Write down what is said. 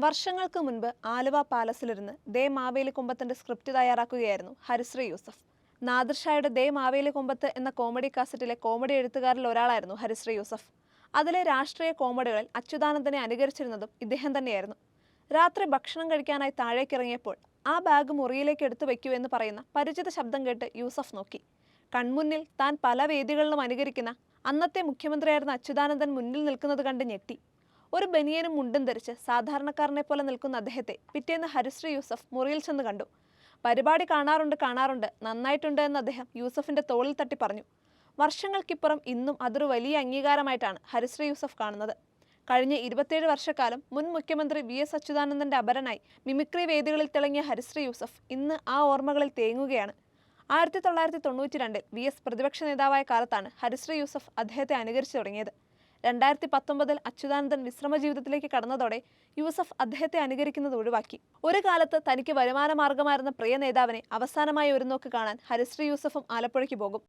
വർഷങ്ങൾക്ക് മുൻപ് ആലുവ പാലസിലിരുന്ന് ദേ മാവേലി കുമ്പത്തിന്റെ സ്ക്രിപ്റ്റ് തയ്യാറാക്കുകയായിരുന്നു ഹരിശ്രീ യൂസഫ്. നാദിർ ഷായുടെ ദേ മാവേലി കുമ്പത്ത് എന്ന കോമഡി കാസറ്റിലെ കോമഡി എഴുത്തുകാരിൽ ഒരാളായിരുന്നു ഹരിശ്രീ യൂസഫ്. അതിലെ രാഷ്ട്രീയ കോമഡികളിൽ അച്യുതാനന്ദനെ അനുകരിച്ചിരുന്നതും ഇദ്ദേഹം തന്നെയായിരുന്നു. രാത്രി ഭക്ഷണം കഴിക്കാനായി താഴേക്കിറങ്ങിയപ്പോൾ ആ ബാഗ് മുറിയിലേക്ക് എടുത്തു വെക്കൂ എന്ന് പറയുന്ന പരിചിത ശബ്ദം കേട്ട് യൂസഫ് നോക്കി. കൺമുന്നിൽ താൻ പല വേദികളിലും അനുകരിക്കുന്ന അന്നത്തെ മുഖ്യമന്ത്രിയായിരുന്ന അച്യുതാനന്ദൻ മുന്നിൽ നിൽക്കുന്നത് കണ്ട് ഞെട്ടി. ഒരു ബനിയനും മുണ്ടും ധരിച്ച് സാധാരണക്കാരനെ പോലെ നിൽക്കുന്ന അദ്ദേഹത്തെ പിറ്റേന്ന് ഹരിശ്രീ യൂസഫ് മുറിയിൽ ചെന്ന് കണ്ടു. പരിപാടി കാണാറുണ്ട്, നന്നായിട്ടുണ്ട് എന്ന് അദ്ദേഹം യൂസഫിന്റെ തോളിൽ തട്ടി പറഞ്ഞു. വർഷങ്ങൾക്കിപ്പുറം ഇന്നും അതൊരു വലിയ അംഗീകാരമായിട്ടാണ് ഹരിശ്രീ യൂസഫ് കാണുന്നത്. കഴിഞ്ഞ 27 വർഷക്കാലം മുൻ മുഖ്യമന്ത്രി VS അച്യുതാനന്ദന്റെ അപരനായി മിമിക്രി വേദികളിൽ തിളങ്ങിയ ഹരിശ്രീ യൂസഫ് ഇന്ന് ആ ഓർമ്മകളിൽ തേങ്ങുകയാണ്. 1992-ൽ VS പ്രതിപക്ഷ നേതാവായ കാലത്താണ് ഹരിശ്രീ യൂസഫ് അദ്ദേഹത്തെ അനുകരിച്ചു തുടങ്ങിയത്. 2019-ൽ അച്യുതാനന്ദൻ വിശ്രമ ജീവിതത്തിലേക്ക് കടന്നതോടെ യൂസഫ് അദ്ദേഹത്തെ അനുകരിക്കുന്നത് ഒഴിവാക്കി. ഒരു കാലത്ത് തനിക്ക് വരുമാന മാർഗമായിരുന്ന പ്രിയ നേതാവിനെ അവസാനമായി ഒരു നോക്ക് കാണാൻ ഹരിശ്രീ യൂസഫും ആലപ്പുഴയ്ക്ക് പോകും.